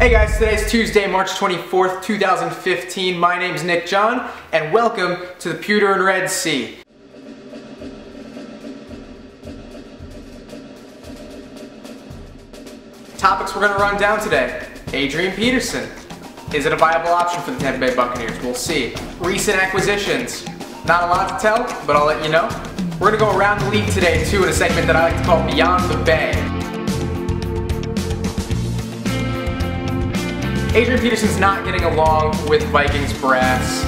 Hey guys, today's Tuesday, March 24th, 2015. My name's Nick John, and welcome to the Pewter Red Sea. Topics we're going to run down today. Adrian Peterson. Is it a viable option for the Tampa Bay Buccaneers? We'll see. Recent acquisitions. Not a lot to tell, but I'll let you know. We're going to go around the league today, too, in a segment that I like to call Beyond the Bay. Adrian Peterson's not getting along with Vikings brass.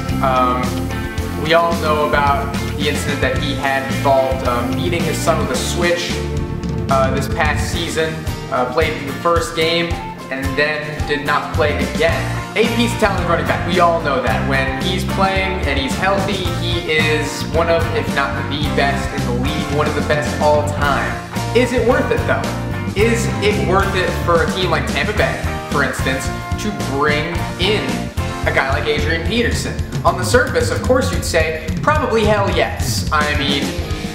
We all know about the incident that he had involved beating his son with a switch this past season. Played the first game and then did not play again. AP's a talented running back. We all know that. When he's playing and he's healthy, he is one of, if not the best in the league, one of the best all time. Is it worth it though? Is it worth it for a team like Tampa Bay, for instance, to bring in a guy like Adrian Peterson? On the surface, of course you'd say, probably hell yes. I mean,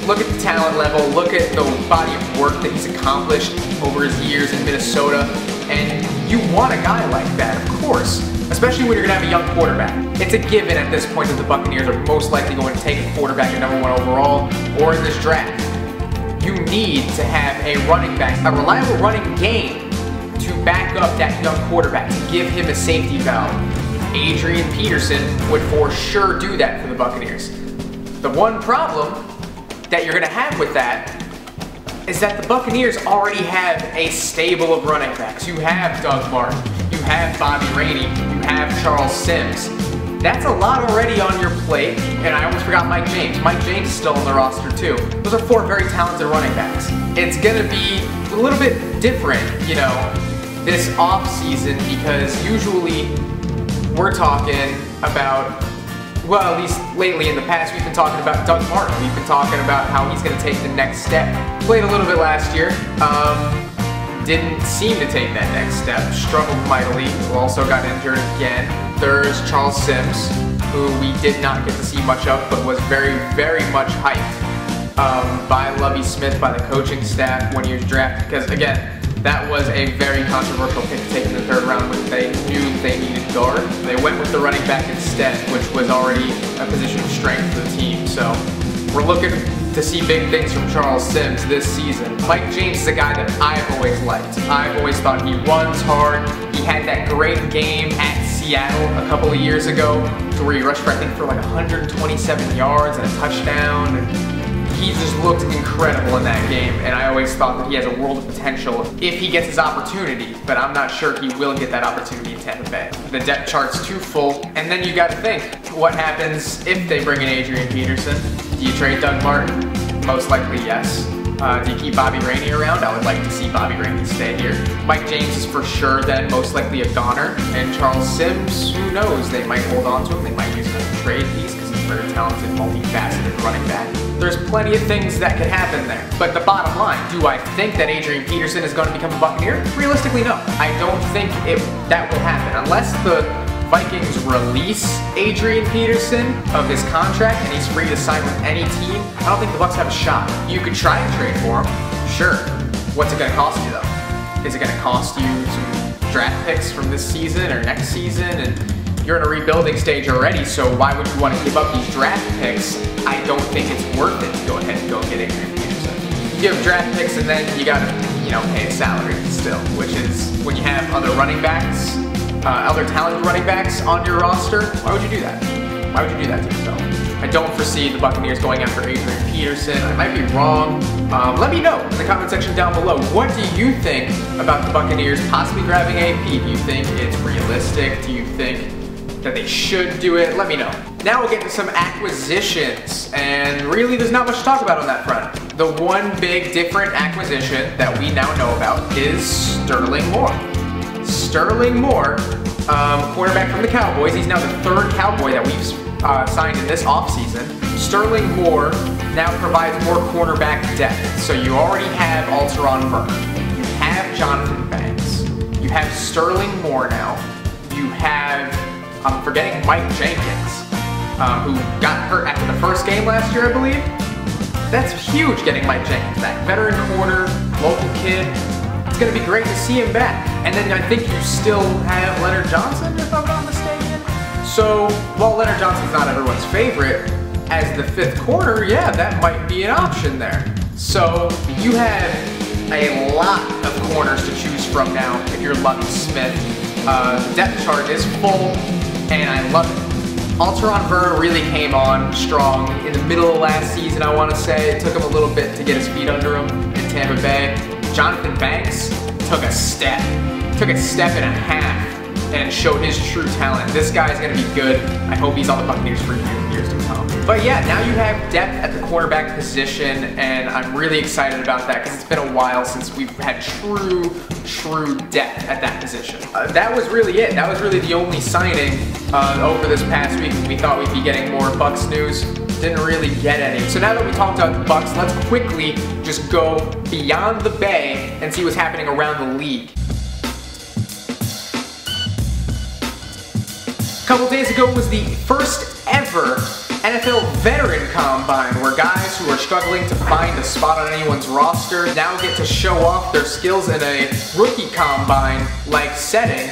look at the talent level, look at the body of work that he's accomplished over his years in Minnesota, and you want a guy like that, of course, especially when you're going to have a young quarterback. It's a given at this point that the Buccaneers are most likely going to take a quarterback at #1 overall or in this draft. You need to have a running back, a reliable running game to back up that young quarterback, to give him a safety valve. Adrian Peterson would for sure do that for the Buccaneers. The one problem that you're going to have with that is that the Buccaneers already have a stable of running backs. You have Doug Martin, you have Bobby Rainey, you have Charles Sims. That's a lot already on your plate, and I almost forgot Mike James. Mike James is still on the roster too. Those are 4 very talented running backs. It's going to be a little bit different, you know, this off-season, because usually we're talking about, well, at least lately in the past, we've been talking about Doug Martin. We've been talking about how he's going to take the next step. Played a little bit last year. Didn't seem to take that next step. Struggled mightily. Also got injured again. There's Charles Sims, who we did not get to see much of, but was very, very much hyped by Lovie Smith, by the coaching staff when he was drafted. Because again, that was a very controversial pick to take in the 3rd round when they knew they needed guard. They went with the running back instead, which was already a position of strength for the team. So we're looking to see big things from Charles Sims this season. Mike James is a guy that I've always liked. I've always thought he runs hard. He had that great game at Seattle a couple of years ago where he rushed, I think, for like 127 yards and a touchdown. And he just looked incredible in that game, and I always thought that he has a world of potential if he gets his opportunity, but I'm not sure he will get that opportunity in Tampa Bay. The depth chart's too full, and then you gotta think, what happens if they bring in Adrian Peterson? Do you trade Doug Martin? Most likely yes. Do you keep Bobby Rainey around? I would like to see Bobby Rainey stay here. Mike James is for sure then most likely a goner, and Charles Sims, who knows, they might hold on to him, they might use him as a trade piece because he's a very talented, multifaceted running back. There's plenty of things that could happen there. But the bottom line, do I think that Adrian Peterson is going to become a Buccaneer? Realistically, no. I don't think that will happen. Unless the Vikings release Adrian Peterson of his contract and he's free to sign with any team, I don't think the Bucs have a shot. You could try and trade for him, sure. What's it going to cost you though? Is it going to cost you some draft picks from this season or next season? And you're in a rebuilding stage already, so why would you want to give up these draft picks? I don't think it's worth it to go ahead and go get Adrian Peterson. You have draft picks and then you gotta, you know, pay a salary still, which is when you have other running backs, other talented running backs on your roster, why would you do that? Why would you do that to yourself? I don't foresee the Buccaneers going after Adrian Peterson. I might be wrong. Let me know in the comment section down below. What do you think about the Buccaneers possibly grabbing AP? Do you think it's realistic? Do you think that they should do it? Let me know. Now we'll get to some acquisitions, and really there's not much to talk about on that front. The one big different acquisition that we now know about is Sterling Moore. Sterling Moore, quarterback from the Cowboys. He's now the 3rd Cowboy that we've signed in this offseason. Sterling Moore now provides more cornerback depth. So you already have Alteron Burke. You have Jonathan Banks. You have Sterling Moore now. You have, I'm forgetting Mike Jenkins, who got hurt after the first game last year, I believe. That's huge getting Mike Jenkins back. Veteran corner, local kid. going to be great to see him back. And then I think you still have Leonard Johnson, if I'm not mistaken. So, while Leonard Johnson's not everyone's favorite, as the 5th corner, yeah, that might be an option there. So, you have a lot of corners to choose from now if you're Lovie Smith. The depth chart is full, and I love it. Alteron Burr really came on strong in the middle of last season, I want to say. It took him a little bit to get his feet under him in Tampa Bay. Jonathan Banks took a step and a half, and showed his true talent. This guy's going to be good. I hope he's on the Buccaneers for years to come. But yeah, now you have depth at the cornerback position, and I'm really excited about that because it's been a while since we've had true depth at that position. That was really it. That was really the only signing over this past week. We thought we'd be getting more Bucs news. Didn't really get any. So now that we talked about the Bucs, let's quickly just go beyond the Bay and see what's happening around the league. A couple days ago was the first ever NFL Veteran Combine, where guys who are struggling to find a spot on anyone's roster now get to show off their skills in a rookie combine-like setting.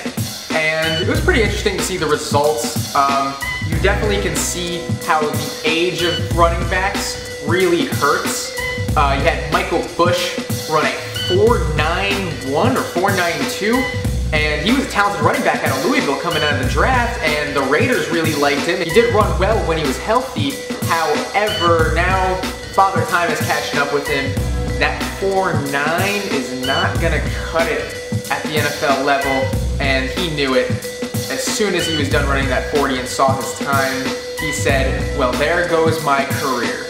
And it was pretty interesting to see the results. You definitely can see how the age of running backs really hurts. You had Michael Bush run a 4.91 or 4.92. And he was a talented running back out of Louisville coming out of the draft, and the Raiders really liked him. He did run well when he was healthy. However, now Father Time is catching up with him. That 4.9 is not going to cut it at the NFL level, and he knew it. As soon as he was done running that 40 and saw his time, he said, well, there goes my career.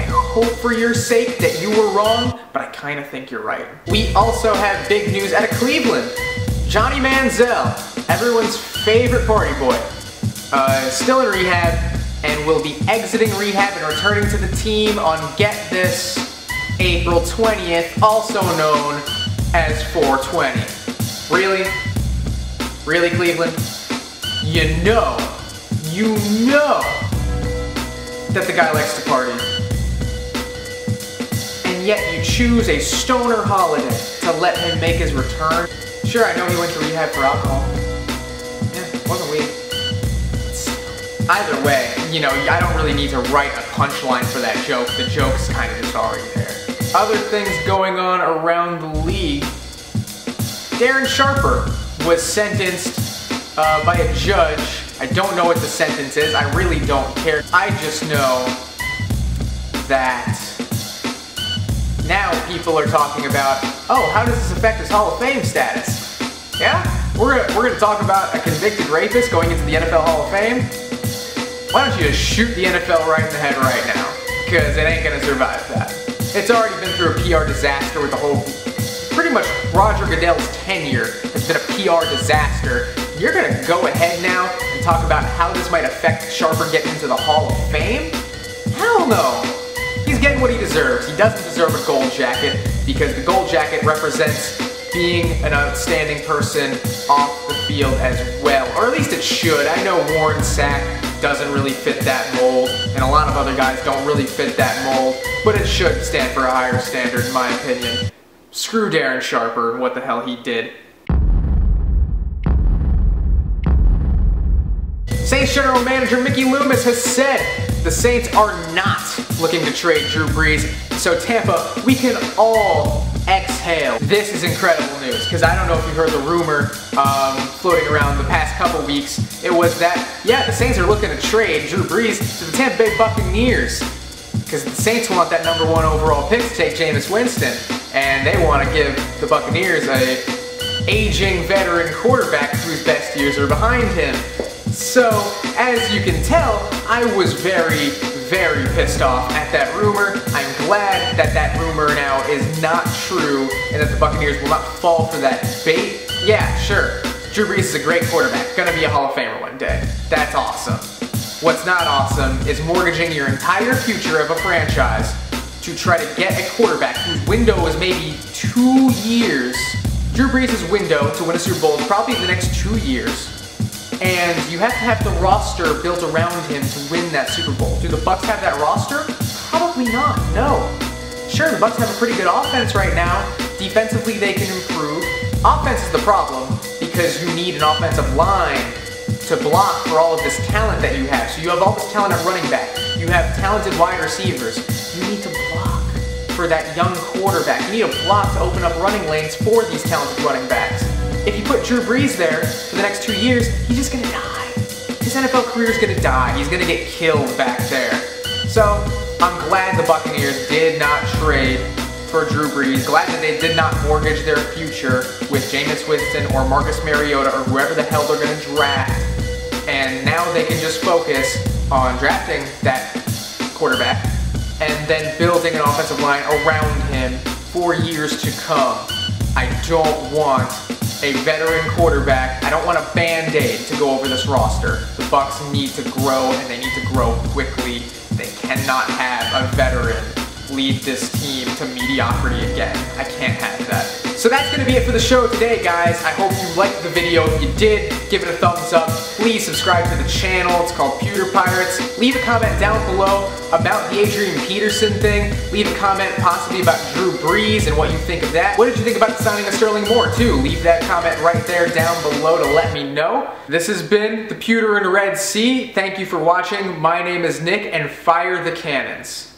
I hope for your sake that you were wrong, but I kind of think you're right. We also have big news out of Cleveland. Johnny Manziel, everyone's favorite party boy, still in rehab and will be exiting rehab and returning to the team on, get this, April 20th, also known as 420. Really? Really, Cleveland? You know that the guy likes to party. And yet you choose a stoner holiday to let him make his return. Sure, I know he went to rehab for alcohol. Yeah, wasn't weed. Either way, you know, I don't really need to write a punchline for that joke. The joke's kind of just already there. Other things going on around the league. Darren Sharper was sentenced by a judge. I don't know what the sentence is. I really don't care. I just know that now people are talking about, oh, how does this affect his Hall of Fame status? Yeah? We're gonna talk about a convicted rapist going into the NFL Hall of Fame? Why don't you just shoot the NFL right in the head right now? Because it ain't gonna survive that. It's already been through a PR disaster with the whole, pretty much Roger Goodell's tenure has been a PR disaster. You're gonna go ahead now and talk about how this might affect Sharper getting into the Hall of Fame? Hell no! He's getting what he deserves. He doesn't deserve a gold jacket because the gold jacket represents being an outstanding person off the field as well. Or at least it should. I know Warren Sapp doesn't really fit that mold, and a lot of other guys don't really fit that mold, but it should stand for a higher standard in my opinion. Screw Darren Sharper and what the hell he did. Saints general manager Mickey Loomis has said the Saints are not looking to trade Drew Brees, so Tampa, we can all exhale. This is incredible news, because I don't know if you heard the rumor floating around the past couple weeks. It was that, yeah, the Saints are looking to trade Drew Brees to the Tampa Bay Buccaneers, because the Saints want that #1 overall pick to take Jameis Winston, and they want to give the Buccaneers a aging veteran quarterback whose best years are behind him. So, as you can tell, I was very pissed off at that rumor. I'm glad that that rumor now is not true and that the Buccaneers will not fall for that bait. Yeah, sure, Drew Brees is a great quarterback, gonna be a Hall of Famer one day. That's awesome. What's not awesome is mortgaging your entire future of a franchise to try to get a quarterback whose window is maybe 2 years. Drew Brees' window to win a Super Bowl is probably the next 2 years. And you have to have the roster built around him to win that Super Bowl. Do the Bucs have that roster? Probably not, no. Sure, the Bucs have a pretty good offense right now. Defensively, they can improve. Offense is the problem because you need an offensive line to block for all of this talent that you have. So you have all this talent at running back. You have talented wide receivers. You need to block for that young quarterback. You need a block to open up running lanes for these talented running backs. If you put Drew Brees there for the next 2 years, he's just gonna die. His NFL career is gonna die. He's gonna get killed back there. So I'm glad the Buccaneers did not trade for Drew Brees. Glad that they did not mortgage their future with Jameis Winston or Marcus Mariota or whoever the hell they're gonna draft. And now they can just focus on drafting that quarterback and then building an offensive line around him for years to come. I don't want a veteran quarterback. I don't want a Band-Aid to go over this roster. The Bucs need to grow, and they need to grow quickly. They cannot have a veteran lead this team to mediocrity again. I can't have that. So that's gonna be it for the show today, guys. I hope you liked the video. If you did, give it a thumbs up. Please subscribe to the channel. It's called Pewter Pirates. Leave a comment down below about the Adrian Peterson thing. Leave a comment possibly about Drew Brees and what you think of that. What did you think about the signing of Sterling Moore, too? Leave that comment right there down below to let me know. This has been the Pewter Red Sea. Thank you for watching. My name is Nick, and fire the cannons.